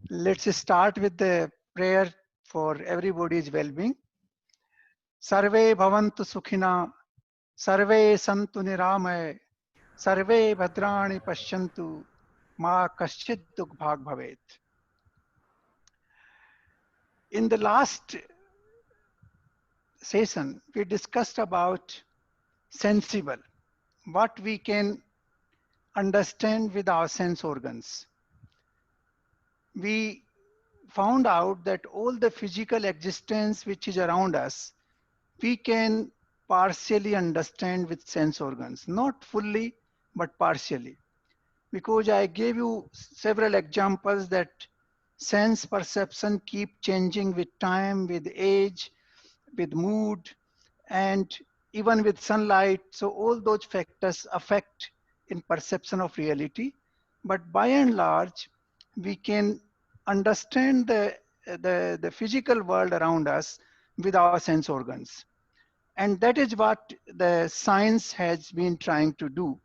Let's start with the prayer for everybody's well-being. Sarve bhavantu sukhina, sarve santu niramay, sarve bhadrani pashyantu, ma kaschid dukh bhag bhavet. In the last session, we discussed about sensible, what we can understand with our sense organs. We found out that all the physical existence which is around us, we can partially understand with sense organs, not fully, but partially. Because I gave you several examples that sense perception keep changing with time, with age, with mood, and even with sunlight. So all those factors affect in perception of reality. But by and large, we can understand the physical world around us with our sense organs. And that is what the science has been trying to do.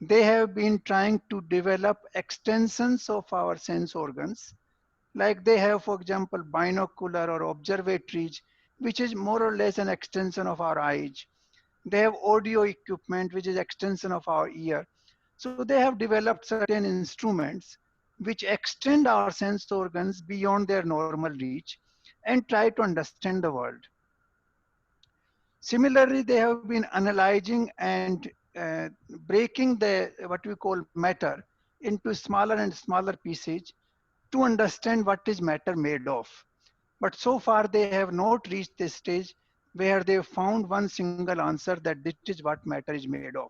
They have been trying to develop extensions of our sense organs. Like they have, for example, binocular or observatories, which is more or less an extension of our eyes. They have audio equipment, which is extension of our ear. So they have developed certain instruments which extend our sense organs beyond their normal reach and try to understand the world. Similarly, they have been analyzing and breaking the what we call matter into smaller and smaller pieces to understand what is matter made of. But so far, they have not reached this stage where they have found one single answer that this is what matter is made of.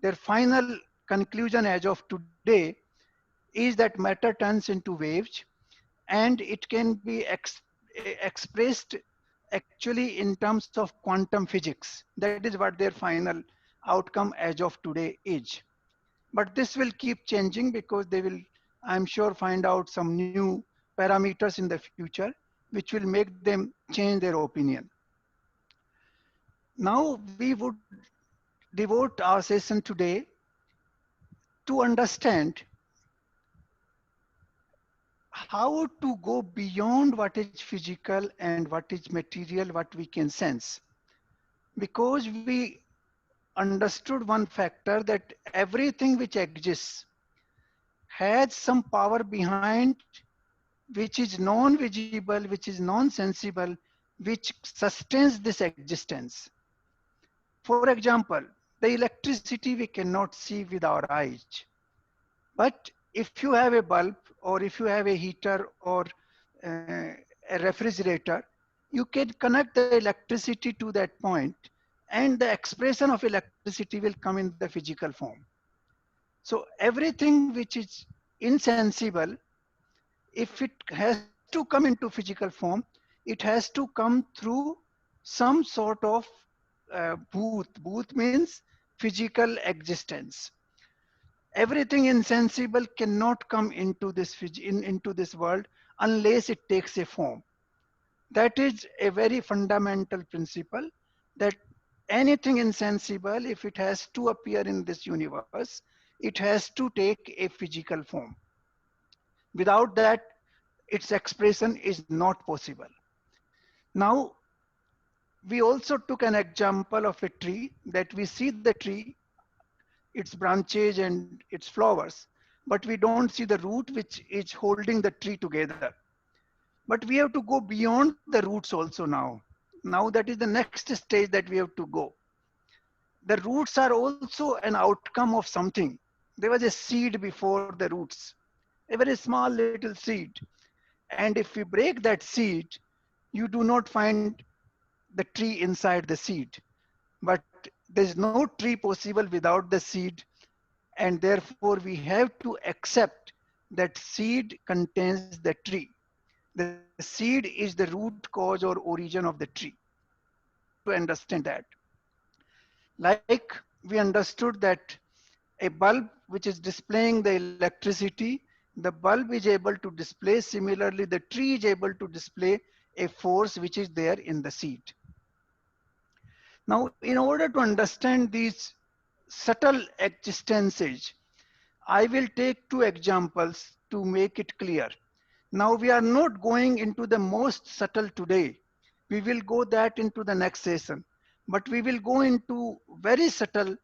Their final conclusion as of today is that matter turns into waves and it can be expressed actually in terms of quantum physics. That is what their final outcome as of today is. But this will keep changing because they will, I'm sure, find out some new parameters in the future which will make them change their opinion. Now we would devote our session today to understand how to go beyond what is physical and what is material, what we can sense. Because we understood one factor that everything which exists has some power behind, which is non-visible, which is non-sensible, which sustains this existence. For example, the electricity we cannot see with our eyes. But if you have a bulb or if you have a heater or a refrigerator, you can connect the electricity to that point and the expression of electricity will come in the physical form. So everything which is insensible, if it has to come into physical form, it has to come through some sort of booth. Booth means physical existence. Everything insensible cannot come into into this world unless it takes a form. That is a very fundamental principle that anything insensible, if it has to appear in this universe, it has to take a physical form. Without that, its expression is not possible. Now, we also took an example of a tree that we see the tree, its branches and its flowers, but we don't see the root which is holding the tree together. But we have to go beyond the roots also now. Now that is the next stage that we have to go. The roots are also an outcome of something. There was a seed before the roots, a very small little seed. And if we break that seed, you do not find the tree inside the seed. But there's no tree possible without the seed. And therefore, we have to accept that seed contains the tree. The seed is the root cause or origin of the tree. We have to understand that. Like we understood that a bulb which is displaying the electricity, the bulb is able to display. Similarly, the tree is able to display a force which is there in the seed. Now, in order to understand these subtle existences, I will take two examples to make it clear. Now we are not going into the most subtle today. We will go that into the next session, but we will go into very subtle,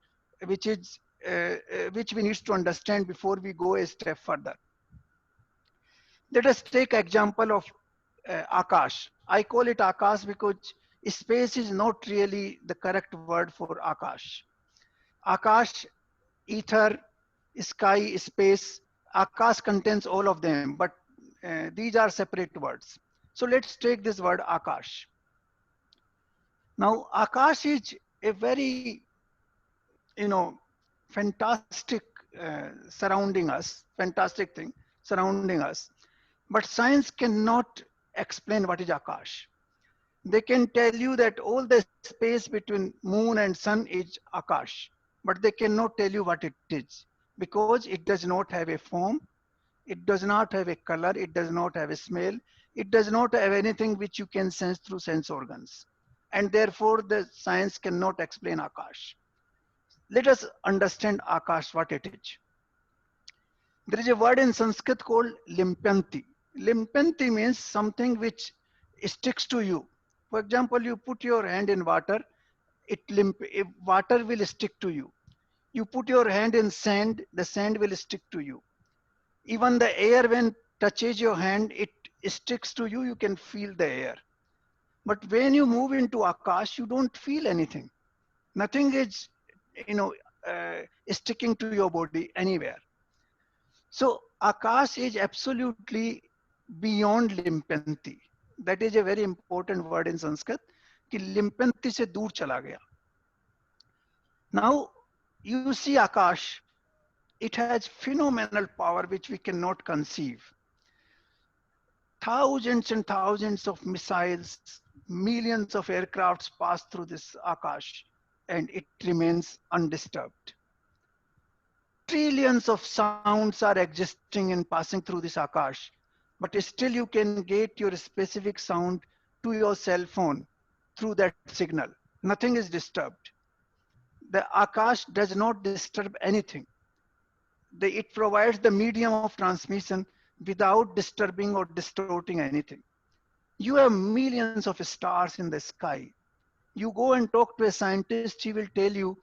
which is which we need to understand before we go a step further. Let us take example of Akash. I call it Akash because space is not really the correct word for Akash. Akash, ether, sky, space. Akash contains all of them, but these are separate words. So let's take this word Akash. Now, Akash is a very, you know, fantastic surrounding us, fantastic thing surrounding us. But science cannot explain what is Akash. They can tell you that all the space between moon and sun is Akash, but they cannot tell you what it is because it does not have a form, it does not have a color, it does not have a smell, it does not have anything which you can sense through sense organs. And therefore, the science cannot explain Akash. Let us understand Akash, what it is. There is a word in Sanskrit called limpanti. Limpanti means something which sticks to you. For example, you put your hand in water, water will stick to you. You put your hand in sand, the sand will stick to you. Even the air, when touches your hand, it sticks to you. You can feel the air. But when you move into Akash, you don't feel anything. Nothing is, you know, sticking to your body anywhere. So Akash is absolutely beyond Limpanti. That is a very important word in Sanskrit. कि Limpanti से दूर चला गया. Now you see Akash, it has phenomenal power which we cannot conceive. Thousands and thousands of missiles, millions of aircrafts pass through this Akash and it remains undisturbed. Trillions of sounds are existing and passing through this Akash, but still you can get your specific sound to your cell phone through that signal. Nothing is disturbed. The Akash does not disturb anything. It provides the medium of transmission without disturbing or distorting anything. You have millions of stars in the sky. You go and talk to a scientist, he will tell you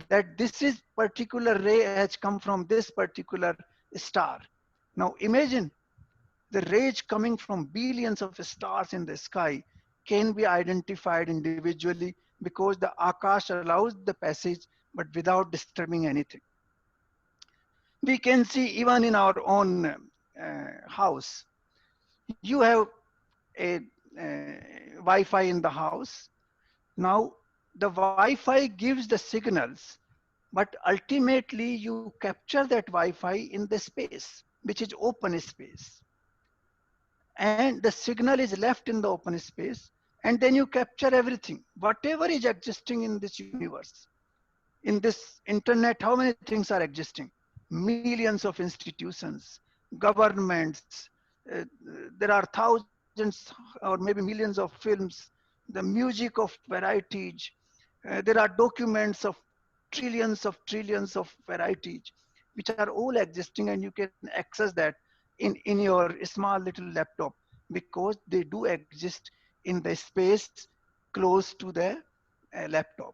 that this is particular ray has come from this particular star. Now imagine the rays coming from billions of stars in the sky can be identified individually because the Akash allows the passage but without disturbing anything. We can see even in our own house. You have a Wi-Fi in the house. Now the Wi-Fi gives the signals, but ultimately you capture that Wi-Fi in the space, which is open space. And the signal is left in the open space, and then you capture everything, whatever is existing in this universe. In this internet, how many things are existing? Millions of institutions, governments, there are thousands or maybe millions of films, the music of varieties, there are documents of trillions of varieties, which are all existing, and you can access that in your small little laptop because they do exist in the space close to the laptop.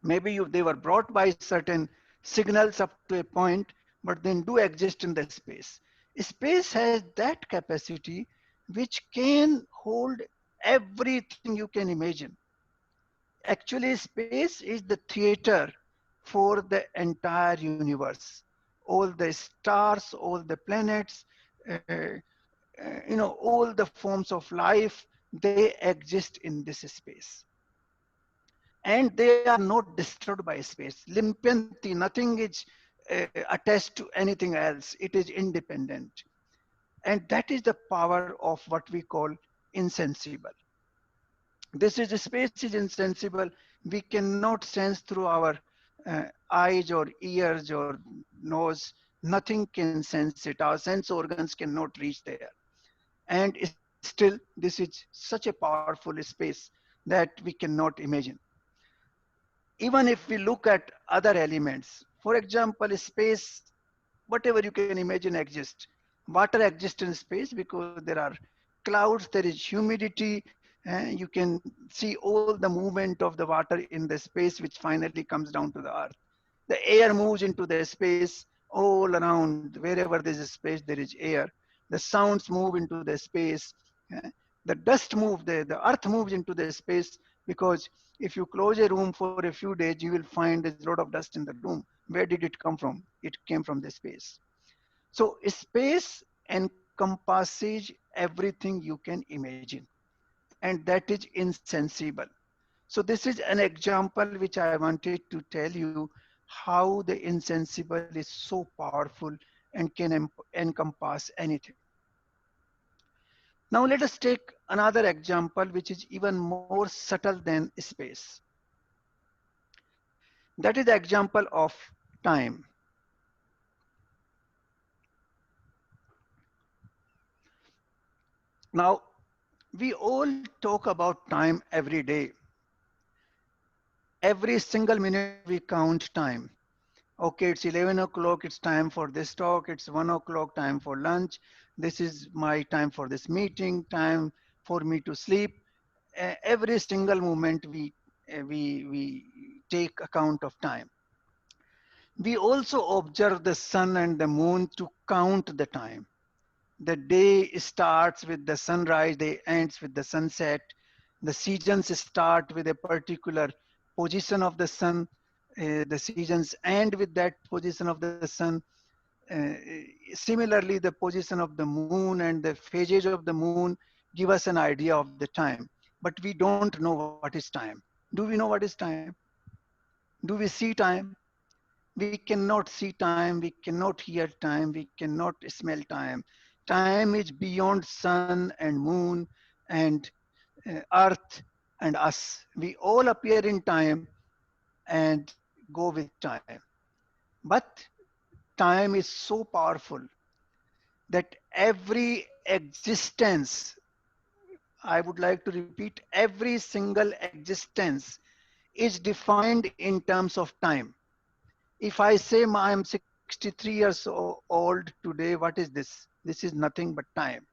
Maybe they were brought by certain signals up to a point, but then do exist in the space. Space has that capacity which can hold everything you can imagine. Actually, space is the theater for the entire universe. All the stars, all the planets, all the forms of life, they exist in this space. And they are not disturbed by space. Limpanti, nothing is attached to anything else. It is independent. And that is the power of what we call insensible. This is space is insensible. We cannot sense through our eyes or ears or nose. Nothing can sense it. Our sense organs cannot reach there. And still, this is such a powerful space that we cannot imagine. Even if we look at other elements, for example, space, whatever you can imagine exists. Water exists in space because there are clouds, there is humidity, you can see all the movement of the water in the space, which finally comes down to the earth. The air moves into the space all around. Wherever there is a space, there is air. The sounds move into the space. The dust moves, the earth moves into the space, because if you close a room for a few days, you will find there's a lot of dust in the room. Where did it come from? It came from the space. So space encompasses everything you can imagine, and that is insensible. So this is an example which I wanted to tell you how the insensible is so powerful and can encompass anything. Now let us take another example which is even more subtle than space. That is the example of time. Now we all talk about time every day. Every single minute we count time. Okay, it's 11 o'clock, it's time for this talk, it's 1 o'clock, time for lunch, this is my time for this meeting, time for me to sleep. Every single moment we take account of time. We also observe the sun and the moon to count the time. The day starts with the sunrise, day ends with the sunset. The seasons start with a particular position of the sun. The seasons end with that position of the sun. Uh, Similarly, the position of the moon and the phases of the moon give us an idea of the time. But we don't know what is time. Do we know what is time? Do we see time? We cannot see time, we cannot hear time, we cannot smell time. Time is beyond sun and moon and earth and us. We all appear in time and go with time. But time is so powerful that every existence, I would like to repeat, every single existence is defined in terms of time. If I say I am 63 years old today, what is this? This is nothing but time.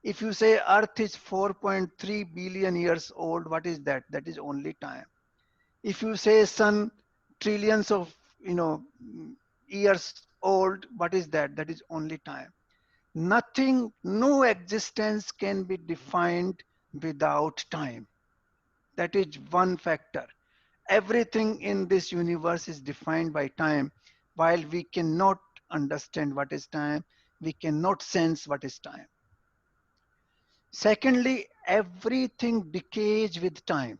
If you say Earth is 4.3 billion years old, what is that? That is only time. If you say Sun trillions of years old, what is that? That is only time. Nothing, no existence can be defined without time. That is one factor. Everything in this universe is defined by time. While we cannot understand what is time, we cannot sense what is time. Secondly, everything decays with time.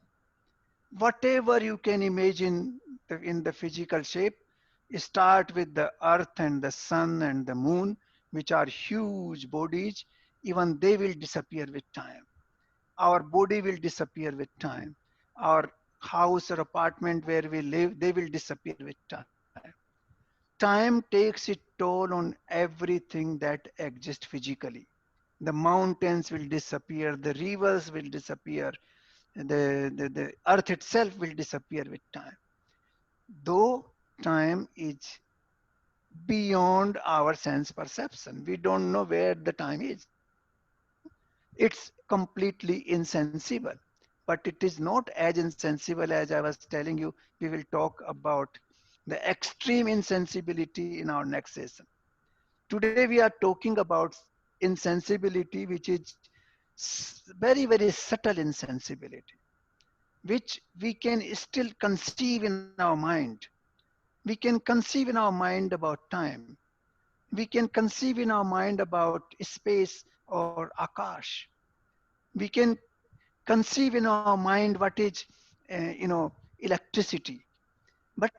Whatever you can imagine in the physical shape, start with the earth and the sun and the moon, which are huge bodies, even they will disappear with time. Our body will disappear with time. Our house or apartment where we live, they will disappear with time. Time takes its toll on everything that exists physically. The mountains will disappear, the rivers will disappear, the earth itself will disappear with time. Though time is beyond our sense perception, we don't know where the time is. It's completely insensible, but it is not as insensible as I was telling you. We will talk about the extreme insensibility in our next session. Today we are talking about insensibility, which is very, very subtle insensibility, which we can still conceive in our mind. We can conceive in our mind about time. We can conceive in our mind about space or akash. We can conceive in our mind what is electricity. But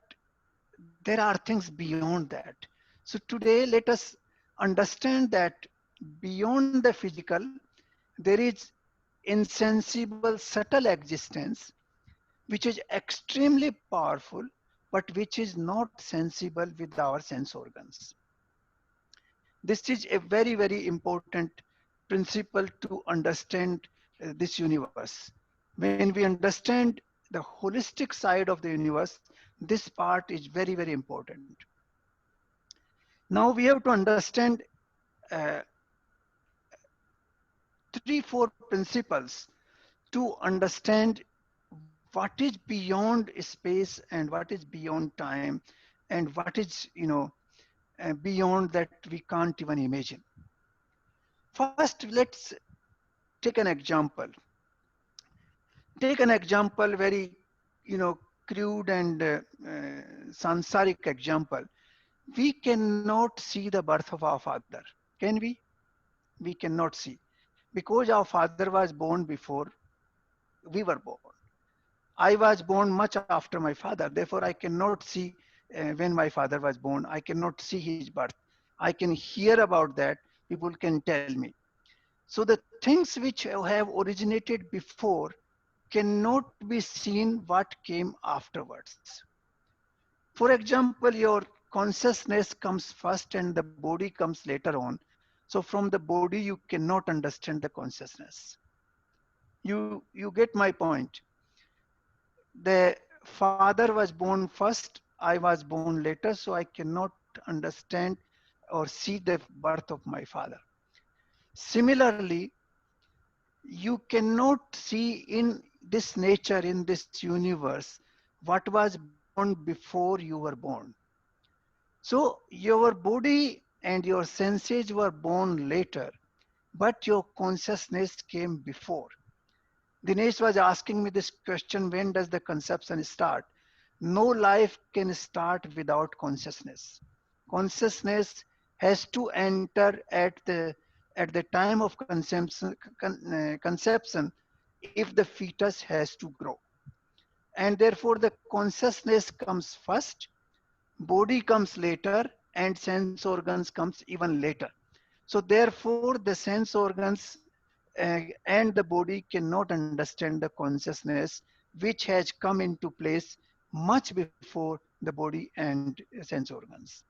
there are things beyond that. So today let us understand that beyond the physical there is insensible subtle existence which is extremely powerful, but which is not sensible with our sense organs. This is a very, very important principle to understand this universe. When we understand the holistic side of the universe, this part is very, very important. Now we have to understand uh, three, four principles to understand what is beyond space and what is beyond time and what is, beyond that we can't even imagine. First, let's take an example. Take an example, very, crude and sansaric example. We cannot see the birth of our father. Can we? We cannot see because our father was born before we were born. I was born much after my father. Therefore, I cannot see when my father was born. I cannot see his birth. I can hear about that. People can tell me. So the things which have originated before cannot be seen what came afterwards. For example, your consciousness comes first and the body comes later on. So from the body, you cannot understand the consciousness. You get my point. The father was born first, I was born later, so I cannot understand or see the birth of my father. Similarly, you cannot see in this nature, in this universe, what was born before you were born. So your body and your senses were born later, but your consciousness came before. Dinesh was asking me this question, when does the conception start? No life can start without consciousness. Consciousness has to enter at the time of conception if the fetus has to grow. And therefore the consciousness comes first, body comes later, and sense organs comes even later. So therefore the sense organs and the body cannot understand the consciousness which has come into place much before the body and sense organs.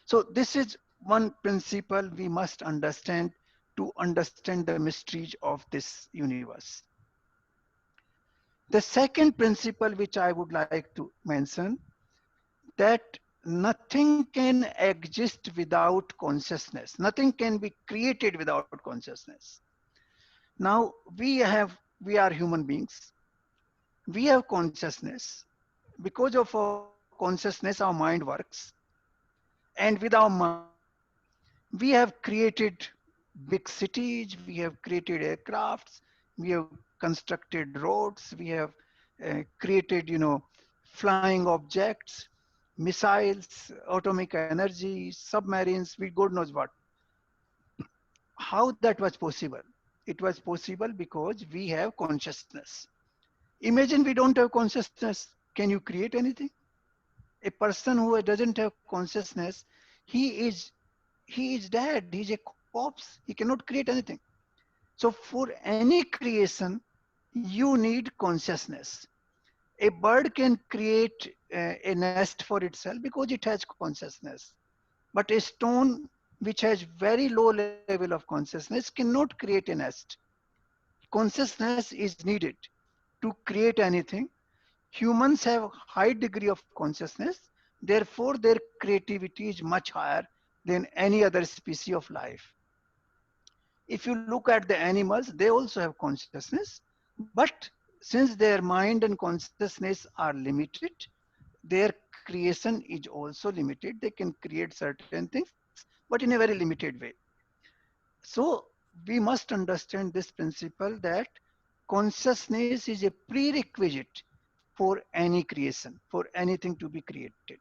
So this is one principle we must understand to understand the mysteries of this universe. The second principle which I would like to mention, that nothing can exist without consciousness. Nothing can be created without consciousness. Now we are human beings. We have consciousness. Because of our consciousness, our mind works. And with our mind, we have created big cities, we have created aircrafts, we have constructed roads, we have created, flying objects, missiles, atomic energy, submarines, we God knows what. How that was possible? It was possible because we have consciousness. Imagine we don't have consciousness. Can you create anything? A person who doesn't have consciousness, he is he is dead. He's a corpse. He cannot create anything. So for any creation, you need consciousness. A bird can create a nest for itself because it has consciousness. But a stone which has very low level of consciousness cannot create a nest. Consciousness is needed to create anything. Humans have high degree of consciousness, therefore their creativity is much higher than any other species of life. If you look at the animals, they also have consciousness, but since their mind and consciousness are limited, their creation is also limited. They can create certain things, but in a very limited way. So we must understand this principle that consciousness is a prerequisite for any creation, for anything to be created.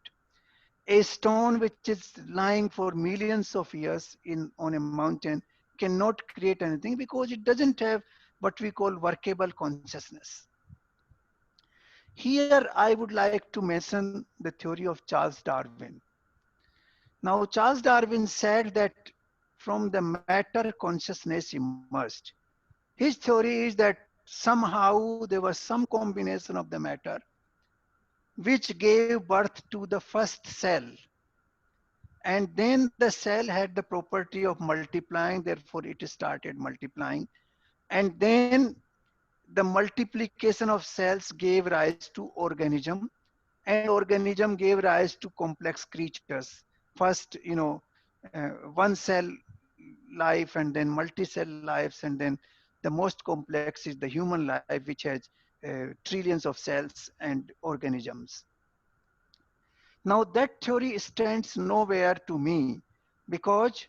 A stone which is lying for millions of years on a mountain cannot create anything because it doesn't have what we call workable consciousness. Here I would like to mention the theory of Charles Darwin. Now Charles Darwin said that from the matter consciousness emerged. His theory is that somehow there was some combination of the matter which gave birth to the first cell. And then the cell had the property of multiplying, therefore it started multiplying. And then the multiplication of cells gave rise to organism, and organism gave rise to complex creatures. First, one cell life and then multi-cell lives, and then the most complex is the human life, which has trillions of cells and organisms. Now that theory stands nowhere to me because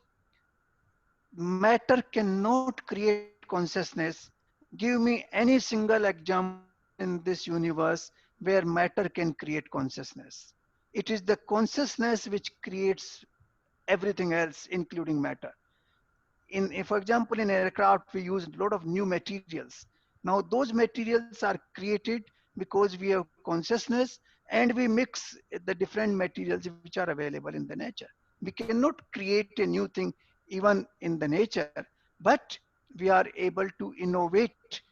matter cannot create consciousness. Give me any single example in this universe where matter can create consciousness. It is the consciousness which creates everything else, including matter. For example, in aircraft, we use a lot of new materials. Now, those materials are created because we have consciousness and we mix the different materials which are available in the nature. We cannot create a new thing even in the nature, but we are able to innovate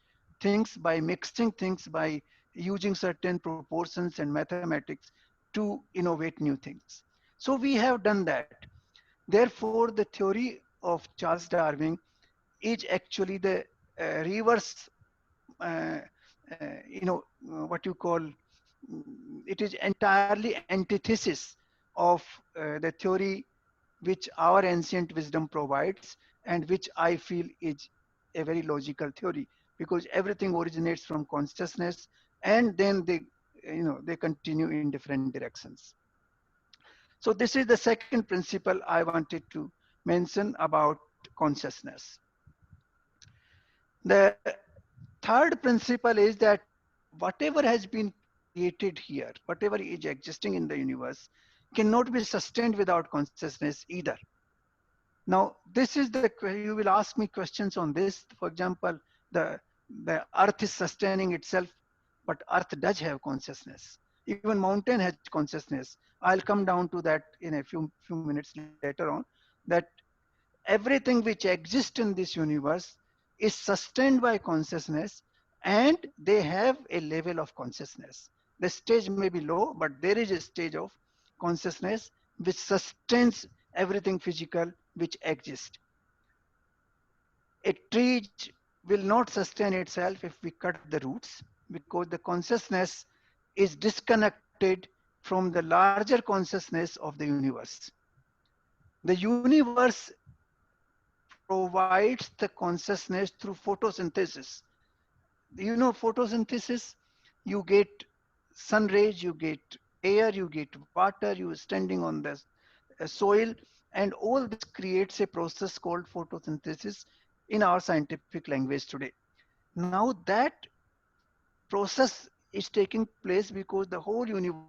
things by mixing things, by using certain proportions and mathematics to innovate new things. So we have done that. Therefore, the theory of Charles Darwin is actually the reverse, uh, what you call, it is entirely antithesis of the theory which our ancient wisdom provides and which I feel is a very logical theory, because everything originates from consciousness and then they continue in different directions. So this is the second principle I wanted to mention about consciousness. The third principle is that whatever has been created here, whatever is existing in the universe, cannot be sustained without consciousness either. Now, this is you will ask me questions on this. For example, the, the earth is sustaining itself, but earth does have consciousness. Even mountain has consciousness. I'll come down to that in a few minutes later on, that everything which exists in this universe is sustained by consciousness, and they have a level of consciousness. The stage may be low, but there is a stage of consciousness which sustains everything physical which exists. A tree will not sustain itself if we cut the roots, because the consciousness is disconnected from the larger consciousness of the universe. The universe provides the consciousness through photosynthesis. You know photosynthesis, you get sun rays, you get air, you get water, you standing on the soil, and all this creates a process called photosynthesis in our scientific language today. Now that process is taking place because the whole universe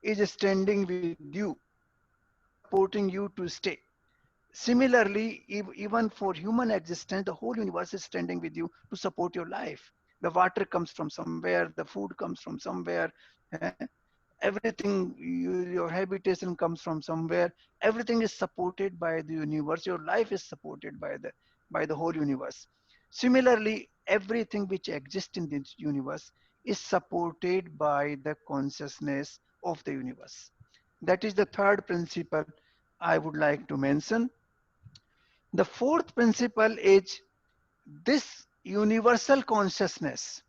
is standing with you, supporting you to stay. Similarly, even for human existence, the whole universe is standing with you to support your life. The water comes from somewhere, the food comes from somewhere, eh, everything, your habitation comes from somewhere. Everything is supported by the universe. Your life is supported by the whole universe. Similarly, everything which exists in this universe is supported by the consciousness of the universe. That is the third principle I would like to mention. The fourth principle is this universal consciousness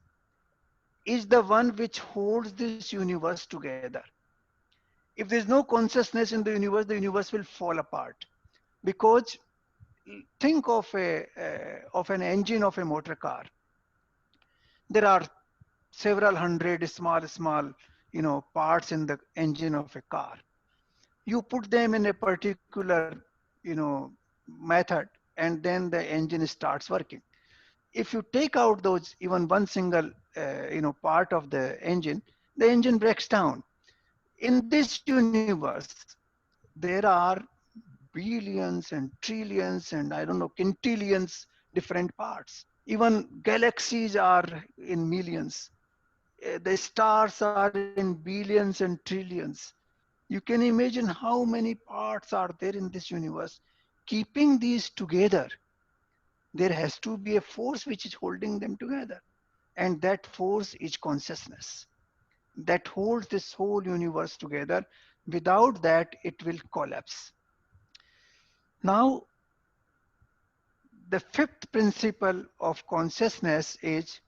is the one which holds this universe together. If there's no consciousness in the universe will fall apart. Because think of an engine of a motor car. There are several hundred small parts in the engine of a car. You put them in a particular method, and then the engine starts working. If you take out those even one single part of the engine breaks down. In this universe, there are billions and trillions and I don't know quintillions different parts. Even galaxies are in millions. The stars are in billions and trillions. You can imagine how many parts are there in this universe. Keeping these together, there has to be a force which is holding them together. And that force is consciousness that holds this whole universe together. Without that, it will collapse. Now, the fifth principle of consciousness is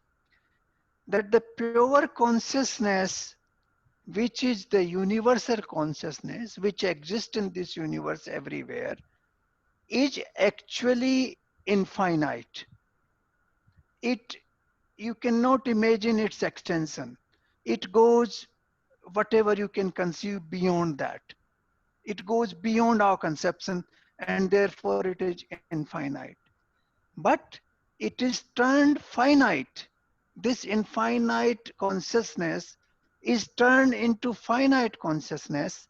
that the pure consciousness, which is the universal consciousness, which exists in this universe everywhere, is actually infinite. It, you cannot imagine its extension. It goes whatever you can conceive beyond that. It goes beyond our conception, and therefore it is infinite. But it is turned finite. This infinite consciousness is turned into finite consciousness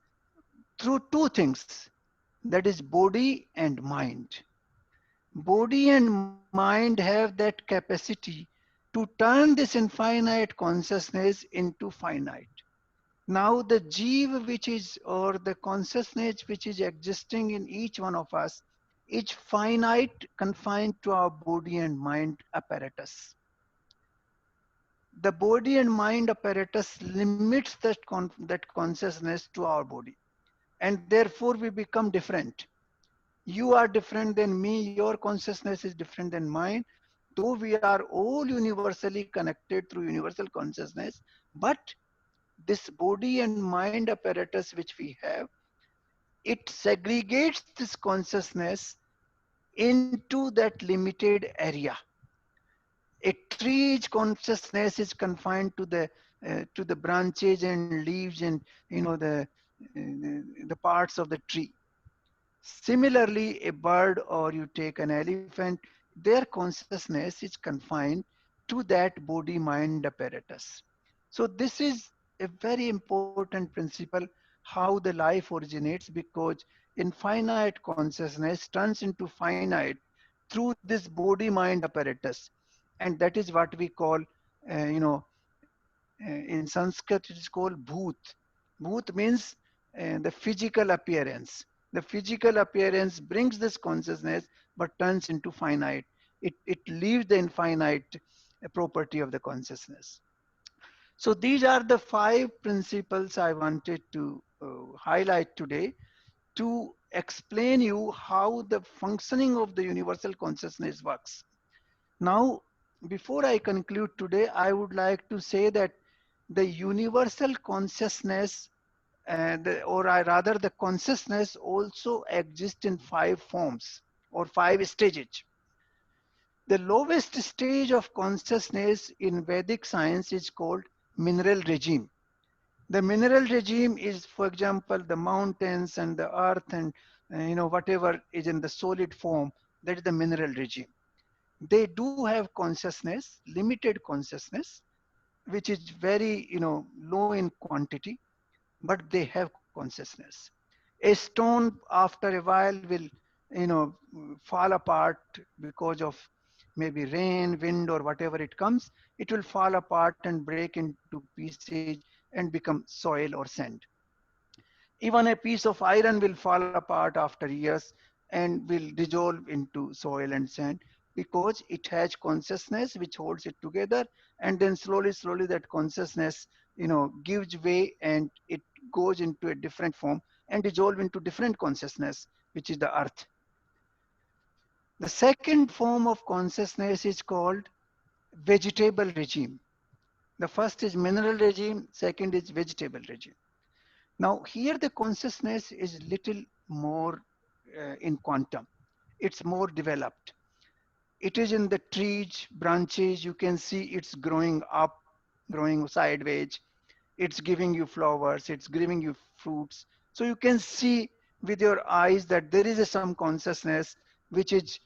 through two things, that is body and mind. Body and mind have that capacity to turn this infinite consciousness into finite. Now the jeev which is, or the consciousness which is existing in each one of us, is finite, confined to our body and mind apparatus. The body and mind apparatus limits that consciousness to our body, and therefore we become different. You are different than me, your consciousness is different than mine, though we are all universally connected through universal consciousness. But this body and mind apparatus which we have, it segregates this consciousness into that limited area. A tree's consciousness is confined to the branches and leaves and the parts of the tree. Similarly, a bird, or you take an elephant, their consciousness is confined to that body mind apparatus. So this is a very important principle, how the life originates, because infinite consciousness turns into finite through this body mind apparatus. And that is what we call, in Sanskrit it is called bhoot. Bhoot means the physical appearance. The physical appearance brings this consciousness but turns into finite. It leaves the infinite property of the consciousness. So these are the 5 principles I wanted to highlight today to explain you how the functioning of the universal consciousness works. Now, before I conclude today, I would like to say that the universal consciousness, rather the consciousness also exists in 5 forms or 5 stages. The lowest stage of consciousness in Vedic science is called mineral regime. The mineral regime is, for example, the mountains and the earth and whatever is in the solid form. That is the mineral regime. They do have consciousness, limited consciousness, which is very low in quantity, but they have consciousness. A stone after a while will fall apart because of maybe rain, wind, or whatever it comes. It will fall apart and break into pieces and become soil or sand. Even a piece of iron will fall apart after years and will dissolve into soil and sand, because it has consciousness which holds it together. And then slowly that consciousness gives way, and it goes into a different form and dissolve into different consciousness, which is the earth. The second form of consciousness is called vegetable regime. The first is mineral regime, second is vegetable regime. Now here the consciousness is little more in quantum. It's more developed. It is in the trees, branches, you can see it's growing up, growing sideways. It's giving you flowers, it's giving you fruits. So you can see with your eyes that there is some consciousness which is,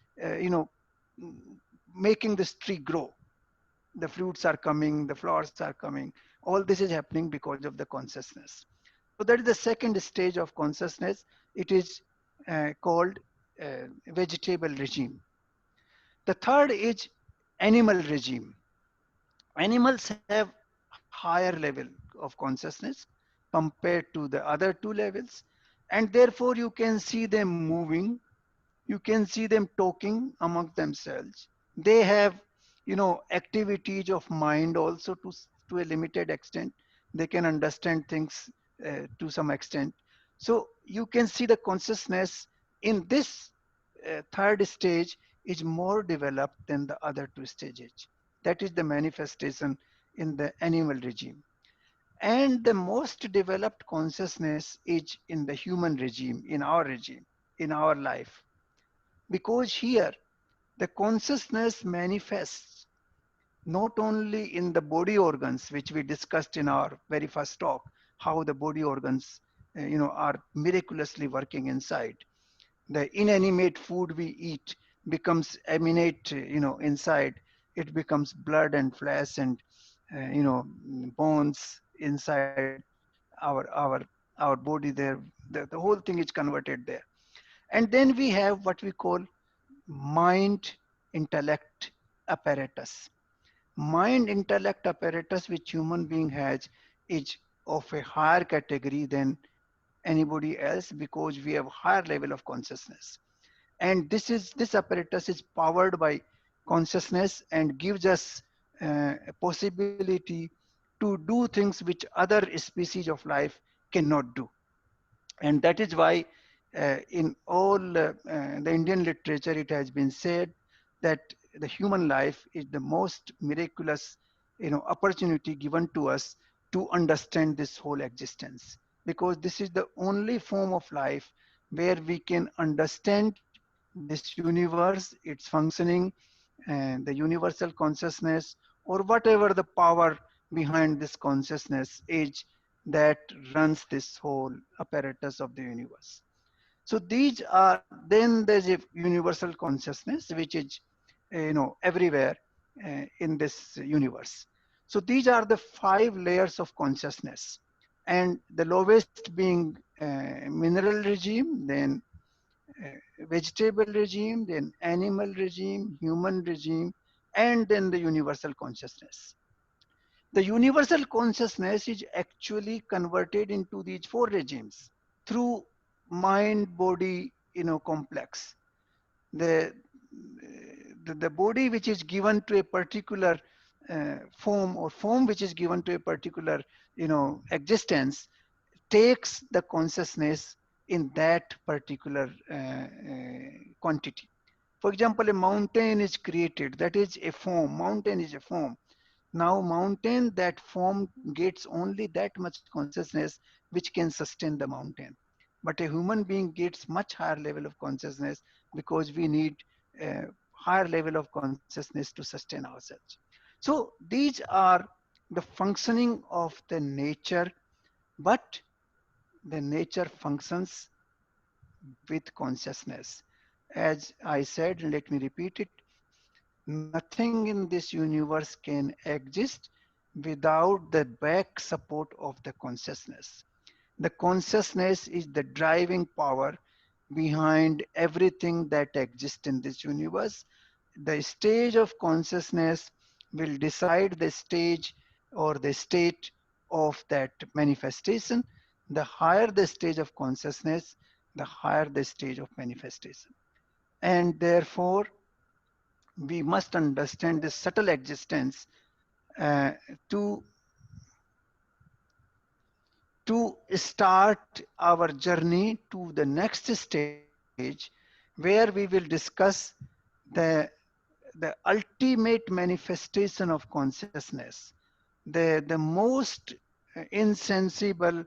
making this tree grow. The fruits are coming, the flowers are coming. All this is happening because of the consciousness. So that is the second stage of consciousness. It is called vegetable regime. The third is animal regime. Animals have higher level of consciousness compared to the other 2 levels, and therefore you can see them moving, you can see them talking among themselves. They have activities of mind also, to a limited extent. They can understand things to some extent. So you can see the consciousness in this third stage is more developed than the other 2 stages. That is the manifestation in the animal regime. And the most developed consciousness is in the human regime, in our life. because here the consciousness manifests not only in the body organs, which we discussed in our very first talk, how the body organs, are miraculously working inside. The inanimate food we eat becomes emanate, inside. It becomes blood and flesh and, bones inside our our body there. The whole thing is converted there. And then we have what we call mind intellect apparatus. Mind intellect apparatus which human being has is of a higher category than anybody else, because we have higher level of consciousness. And this apparatus is powered by consciousness and gives us a possibility to do things which other species of life cannot do. And that is why in all the Indian literature it has been said that the human life is the most miraculous, opportunity given to us to understand this whole existence, because this is the only form of life where we can understand this universe, its functioning, and the universal consciousness, or whatever the power behind this consciousness is that runs this whole apparatus of the universe. So these are, then there's a universal consciousness which is everywhere in this universe. So these are the 5 layers of consciousness, and the lowest being mineral regime, then vegetable regime, then animal regime, human regime, and then the universal consciousness. The universal consciousness is actually converted into these 4 regimes through mind body complex. The the, the body which is given to a particular form, or form which is given to a particular existence, takes the consciousness in that particular quantity. For example, a mountain is created, that is a form. Mountain is a form. Now mountain, that form gets only that much consciousness which can sustain the mountain. But a human being gets much higher level of consciousness, because we need a higher level of consciousness to sustain ourselves. So these are the functioning of the nature, but the nature functions with consciousness. As I said, let me repeat it, nothing in this universe can exist without the back support of the consciousness. The consciousness is the driving power behind everything that exists in this universe. The stage of consciousness will decide the stage or the state of that manifestation. The higher the stage of consciousness, the higher the stage of manifestation. And therefore, we must understand this subtle existence uh, to to start our journey to the next stage, where we will discuss the the ultimate manifestation of consciousness, the most insensible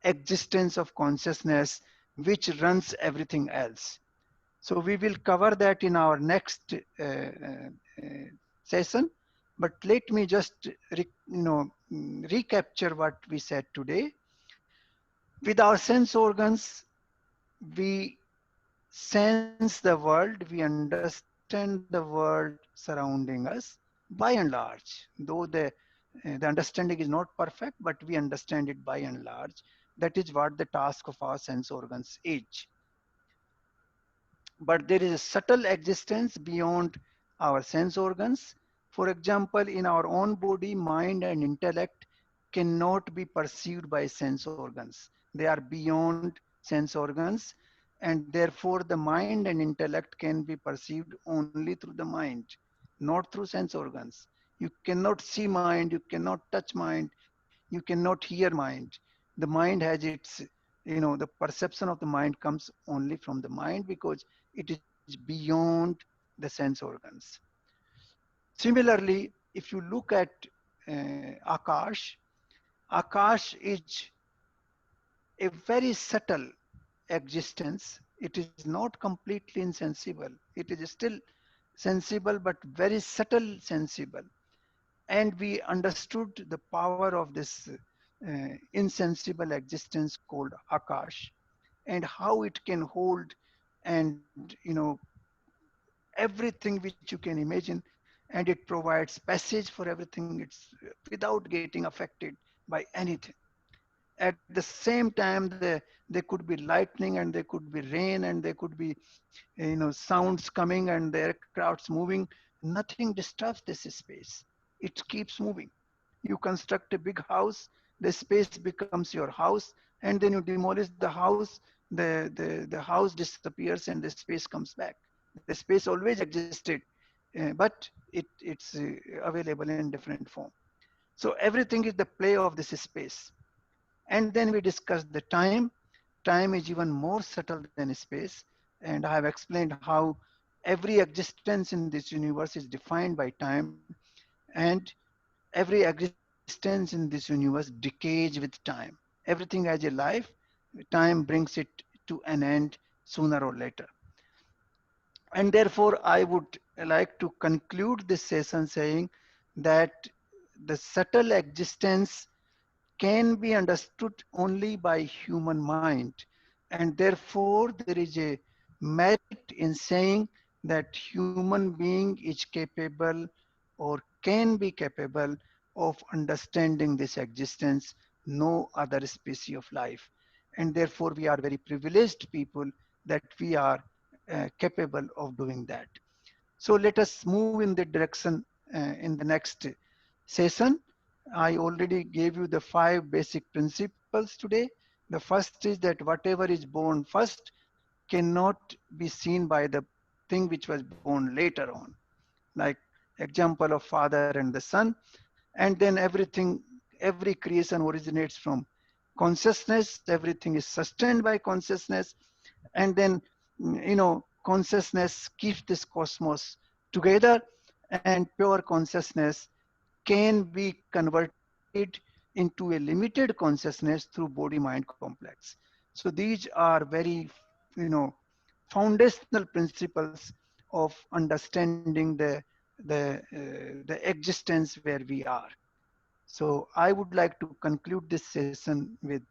existence of consciousness which runs everything else. So we will cover that in our next session. But let me just recapture what we said today. With our sense organs, we sense the world, we understand the world surrounding us by and large. Though the understanding is not perfect, but we understand it by and large. That is what the task of our sense organs is. But there is a subtle existence beyond our sense organs. For example, in our own body, mind and intellect cannot be perceived by sense organs. They are beyond sense organs, and therefore the mind and intellect can be perceived only through the mind, not through sense organs. You cannot see mind, you cannot touch mind, you cannot hear mind. The mind has its, the perception of the mind comes only from the mind, because it is beyond the sense organs. Similarly, if you look at Akash, Akash is a very subtle existence. It is not completely insensible. It is still sensible, but very subtle sensible. And we understood the power of this insensible existence called Akash, and how it can hold, and everything which you can imagine, and it provides passage for everything. It's without getting affected by anything. At the same time, there could be lightning, and there could be rain, and there could be sounds coming, and the aircrafts moving. Nothing disturbs this space. It keeps moving. You construct a big house, the space becomes your house, and then you demolish the house, the house disappears, and the space comes back. The space always existed, but it's available in different form. So everything is the play of this space. And then we discussed the time. Time is even more subtle than space. And I have explained how every existence in this universe is defined by time, and every existence in this universe decays with time. Everything has a life. Time brings it to an end sooner or later. And therefore, I would like to conclude this session saying that the subtle existence can be understood only by human mind, and therefore there is a merit in saying that human being is capable, or can be capable, of understanding this existence, no other species of life. And therefore we are very privileged people that we are capable of doing that. So let us move in that direction in the next session. I already gave you the 5 basic principles today. The first is that whatever is born first cannot be seen by the thing which was born later on, like example of father and the son. And then every creation originates from consciousness. Everything is sustained by consciousness. And then, consciousness keeps this cosmos together, and pure consciousness can be converted into a limited consciousness through body mind complex. So these are very, foundational principles of understanding the existence where we are. So I would like to conclude this session with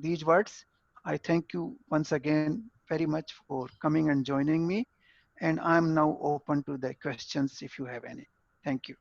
these words. I thank you once again very much for coming and joining me. And I'm now open to the questions if you have any. Thank you.